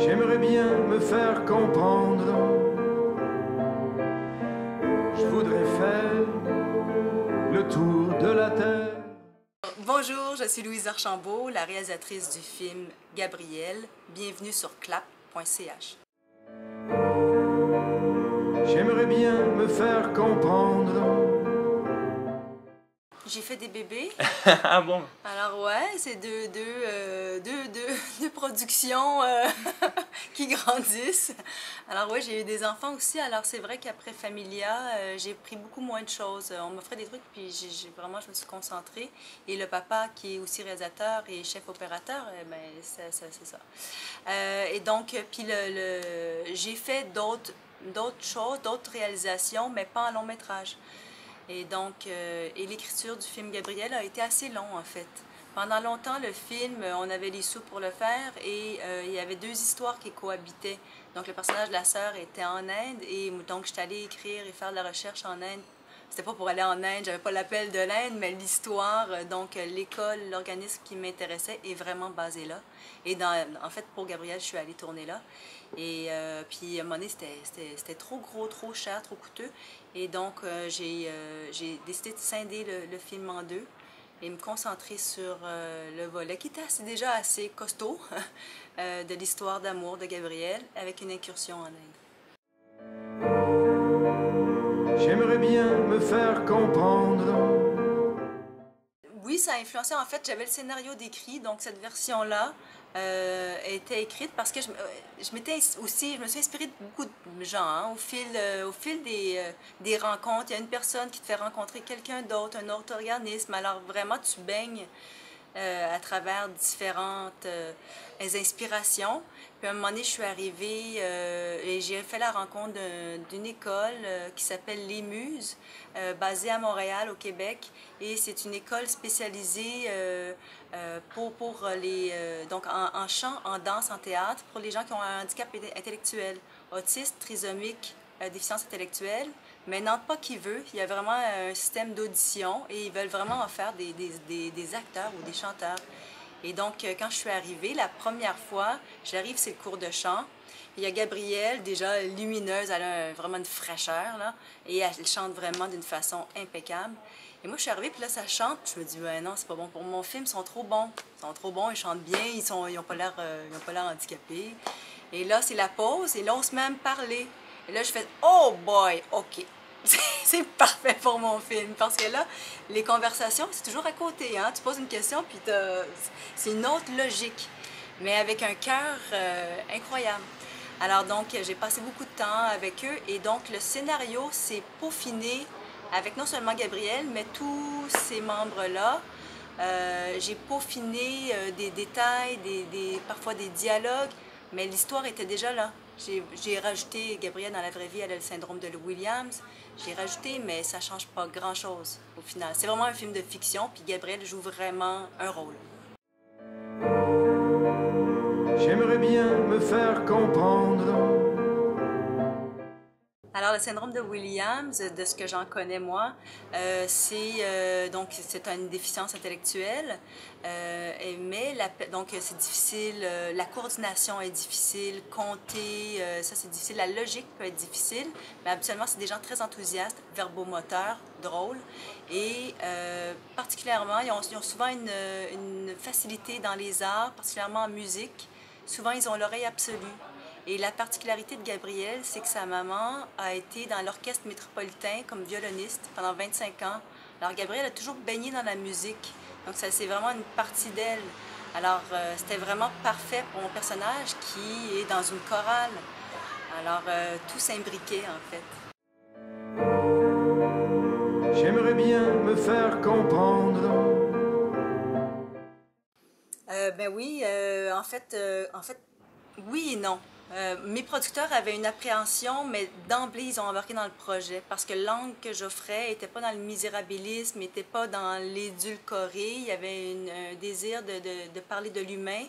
J'aimerais bien me faire comprendre. Je voudrais faire le tour de la terre. Bonjour, je suis Louise Archambault, la réalisatrice du film Gabriel. Bienvenue sur clap.ch. J'aimerais bien me faire comprendre. J'ai fait des bébés. Ah bon? Alors ouais, c'est deux productions qui grandissent. Alors ouais, j'ai eu des enfants aussi. Alors c'est vrai qu'après Familia, j'ai pris beaucoup moins de choses. On m'offrait des trucs, puis je me suis concentrée. Et le papa, qui est aussi réalisateur et chef opérateur, ben, c'est ça. Et donc, puis j'ai fait d'autres choses, d'autres réalisations, mais pas en long métrage. Et donc, et l'écriture du film Gabriel a été assez long, en fait. Pendant longtemps, le film, on avait les sous pour le faire et il y avait deux histoires qui cohabitaient. Donc, le personnage de la sœur était en Inde et donc, j'étais allée écrire et faire de la recherche en Inde. C'était pas pour aller en Inde, j'avais pas l'appel de l'Inde, mais l'histoire, donc l'école, l'organisme qui m'intéressait est vraiment basé là. Et en fait, pour Gabriel, je suis allée tourner là. Et puis, à un moment donné, c'était trop gros, trop cher, trop coûteux. Et donc, j'ai décidé de scinder le film en deux et me concentrer sur le volet qui était déjà assez costaud de l'histoire d'amour de Gabriel avec une incursion en Inde. J'aimerais bien me faire comprendre. Oui, ça a influencé. En fait, j'avais le scénario d'écrit, donc cette version-là était écrite parce que je me suis inspirée de beaucoup de gens hein, au fil des rencontres. Il y a une personne qui te fait rencontrer quelqu'un d'autre, un autre organisme. Alors vraiment, tu baignes à travers différentes inspirations. Puis à un moment donné, je suis arrivée et j'ai fait la rencontre d'une école qui s'appelle Les Muses, basée à Montréal, au Québec. Et c'est une école spécialisée pour les donc en chant, en danse, en théâtre, pour les gens qui ont un handicap intellectuel, autistes, trisomiques, déficience intellectuelle. Mais non pas qui veut, il y a vraiment un système d'audition et ils veulent vraiment en faire des acteurs ou des chanteurs. Et donc, quand je suis arrivée, la première fois, j'arrive, c'est le cours de chant. Il y a Gabrielle, déjà lumineuse, elle a vraiment une fraîcheur, là, et elle chante vraiment d'une façon impeccable. Et moi, je suis arrivée, puis là, ça chante, puis je me dis, ouais, non, c'est pas bon pour mon film, ils sont trop bons. Ils sont trop bons, ils chantent bien, ils n'ont pas l'air handicapés. Et là, c'est la pause, et là, on se met à me parler. Et là, je fais « Oh boy! OK! » C'est parfait pour mon film. Parce que là, les conversations, c'est toujours à côté. Hein? Tu poses une question, puis c'est une autre logique. Mais avec un cœur incroyable. Alors donc, j'ai passé beaucoup de temps avec eux. Et donc, le scénario s'est peaufiné avec non seulement Gabriel, mais tous ces membres-là. J'ai peaufiné des détails, parfois des dialogues. Mais l'histoire était déjà là. J'ai rajouté, Gabrielle, dans la vraie vie, elle a le syndrome de Williams. J'ai rajouté, mais ça ne change pas grand-chose au final. C'est vraiment un film de fiction, puis Gabrielle joue vraiment un rôle. J'aimerais bien me faire comprendre. Alors, le syndrome de Williams, de ce que j'en connais moi, c'est une déficience intellectuelle, mais donc c'est difficile, la coordination est difficile, compter, ça c'est difficile, la logique peut être difficile, mais habituellement c'est des gens très enthousiastes, verbomoteurs, drôles, et particulièrement, ils ont souvent une facilité dans les arts, particulièrement en musique. Souvent, ils ont l'oreille absolue. Et la particularité de Gabrielle, c'est que sa maman a été dans l'orchestre métropolitain comme violoniste pendant 25 ans. Alors Gabrielle a toujours baigné dans la musique, donc ça c'est vraiment une partie d'elle. Alors c'était vraiment parfait pour mon personnage qui est dans une chorale. Alors tout s'imbriquait en fait. J'aimerais bien me faire comprendre. Ben oui, en fait, oui et non. Mes producteurs avaient une appréhension, mais d'emblée, ils ont embarqué dans le projet parce que l'angle que j'offrais n'était pas dans le misérabilisme, n'était pas dans l'édulcoré. Il y avait un désir de parler de l'humain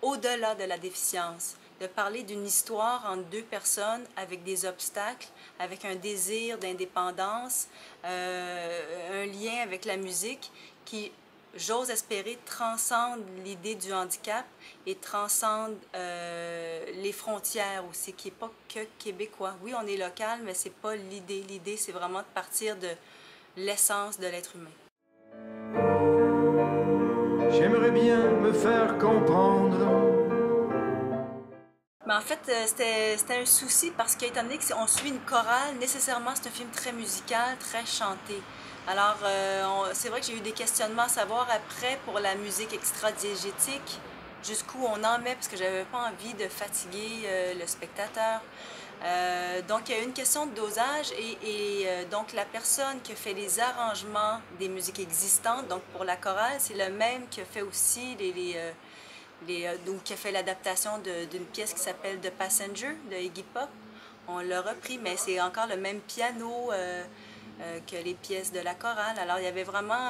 au-delà de la déficience, de parler d'une histoire entre deux personnes avec des obstacles, avec un désir d'indépendance, un lien avec la musique qui j'ose espérer, transcende l'idée du handicap et transcende les frontières aussi, qui n'est pas que québécois. Oui, on est local, mais c'est pas l'idée. L'idée, c'est vraiment de partir de l'essence de l'être humain. J'aimerais bien me faire comprendre. Mais en fait, c'était un souci parce qu'étant donné qu'on suit une chorale, nécessairement, c'est un film très musical, très chanté. Alors, c'est vrai que j'ai eu des questionnements à savoir après pour la musique extra-diégétique, jusqu'où on en met, parce que j'avais pas envie de fatiguer le spectateur. Donc, il y a eu une question de dosage et donc la personne qui a fait les arrangements des musiques existantes, donc pour la chorale, c'est le même qui a fait aussi donc, qui a fait l'adaptation d'une pièce qui s'appelle The Passenger de Iggy Pop. On l'a repris, mais c'est encore le même piano que les pièces de la chorale. Alors, il y avait vraiment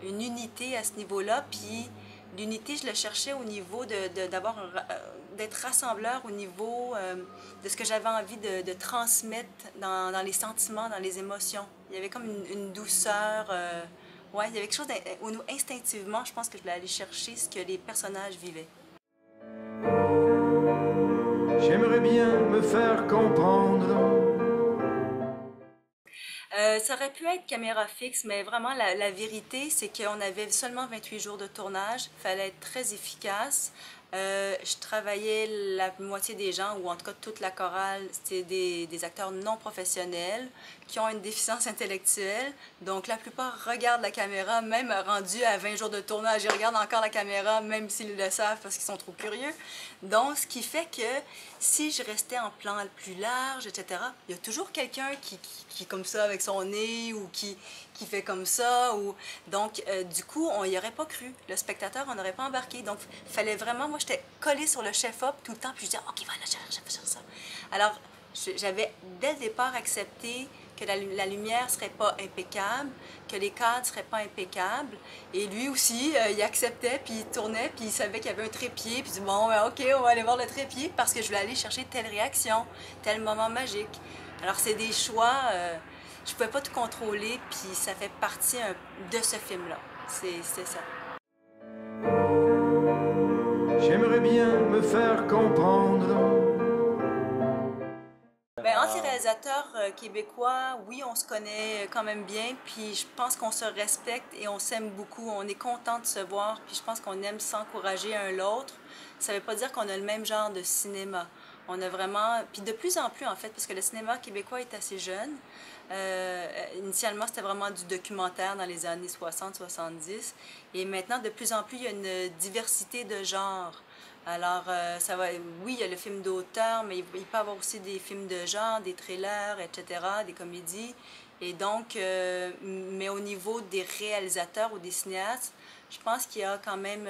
une unité à ce niveau-là. Puis, l'unité, je le cherchais au niveau d'être rassembleur au niveau de ce que j'avais envie de transmettre dans les sentiments, dans les émotions. Il y avait comme une douceur. Ouais, il y avait quelque chose instinctivement, je pense que je voulais aller chercher ce que les personnages vivaient. J'aimerais bien me faire comprendre. Ça aurait pu être caméra fixe, mais vraiment la vérité, c'est qu'on avait seulement 28 jours de tournage. Il fallait être très efficace. Je travaillais la moitié des gens, ou en tout cas toute la chorale, c'était des acteurs non professionnels qui ont une déficience intellectuelle. Donc la plupart regardent la caméra, même rendu à 20 jours de tournage, ils regardent encore la caméra, même s'ils le savent parce qu'ils sont trop curieux. Donc ce qui fait que si je restais en plan plus large, etc., il y a toujours quelqu'un qui est comme ça avec son nez ou qui fait comme ça. Donc, du coup, on n'y aurait pas cru. Le spectateur, on n'aurait pas embarqué. Donc, il fallait vraiment... Moi, j'étais collée sur le chef-op tout le temps, puis je disais, OK, voilà, je vais faire ça. Alors, j'avais, dès le départ, accepté que la lumière ne serait pas impeccable, que les cadres ne seraient pas impeccables. Et lui aussi, il acceptait, puis il tournait, puis il savait qu'il y avait un trépied, puis il dit, bon, OK, on va aller voir le trépied, parce que je voulais aller chercher telle réaction, tel moment magique. Alors, c'est des choix... je ne pouvais pas tout contrôler, puis ça fait partie de ce film-là. C'est ça. J'aimerais bien me faire comprendre. Ben, entre les réalisateurs québécois, oui, on se connaît quand même bien, puis je pense qu'on se respecte et on s'aime beaucoup. On est content de se voir, puis je pense qu'on aime s'encourager un l'autre. Ça ne veut pas dire qu'on a le même genre de cinéma. On a vraiment... Puis de plus en plus, en fait, parce que le cinéma québécois est assez jeune. Initialement, c'était vraiment du documentaire dans les années 60-70. Et maintenant, de plus en plus, il y a une diversité de genres. Alors, oui, il y a le film d'auteur, mais il peut y avoir aussi des films de genre, des trailers, etc., des comédies. Et donc, mais au niveau des réalisateurs ou des cinéastes, je pense qu'il y a quand même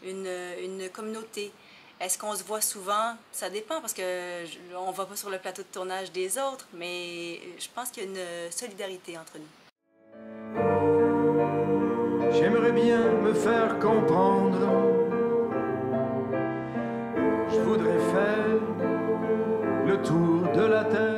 une communauté. Est-ce qu'on se voit souvent? Ça dépend parce qu'on ne va pas sur le plateau de tournage des autres, mais je pense qu'il y a une solidarité entre nous. J'aimerais bien me faire comprendre. Je voudrais faire le tour de la terre.